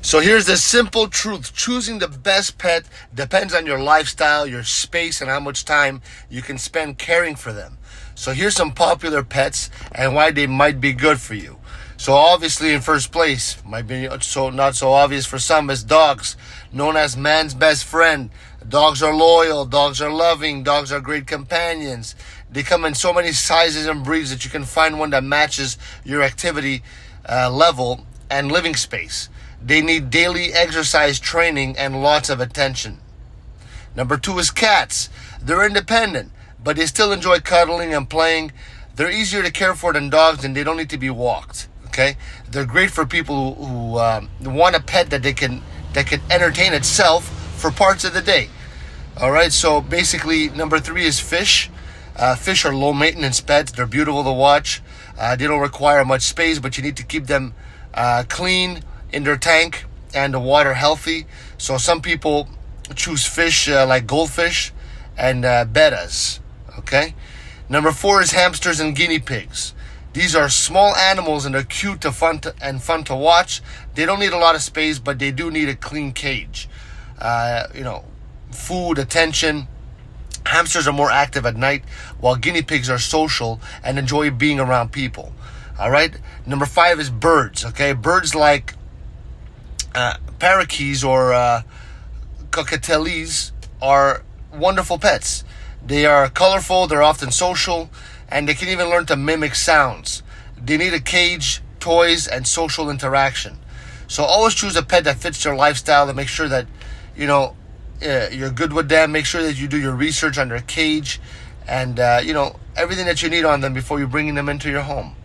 So here's the simple truth. Choosing the best pet depends on your lifestyle, your space, and how much time you can spend caring for them. So here's some popular pets and why they might be good for you. So obviously in first place, might be so not so obvious for some, is dogs, known as man's best friend. Dogs are loyal, dogs are loving, dogs are great companions. They come in so many sizes and breeds that you can find one that matches your activity level and living space. They need daily exercise, training, and lots of attention. Number 2 is cats. They're independent, but they still enjoy cuddling and playing. They're easier to care for than dogs, and they don't need to be walked. Okay, they're great for people who want a pet that can entertain itself for parts of the day. All right, so basically, number 3 is fish. Fish are low maintenance pets. They're beautiful to watch. They don't require much space, but you need to keep them clean in their tank and the water healthy. So some people choose fish like goldfish and bettas. Okay. Number 4 is hamsters and guinea pigs. These are small animals and they're cute fun to watch. They don't need a lot of space, but they do need a clean cage. Food, attention. Hamsters are more active at night, while guinea pigs are social and enjoy being around people. All right. Number 5 is birds. Okay, birds like parakeets or cockatiels are wonderful pets. They are colorful, they're often social, and they can even learn to mimic sounds. They need a cage, toys, and social interaction. So always choose a pet that fits your lifestyle and make sure that you're good with them. Make sure that you do your research on their cage and everything that you need on them before you're bringing them into your home.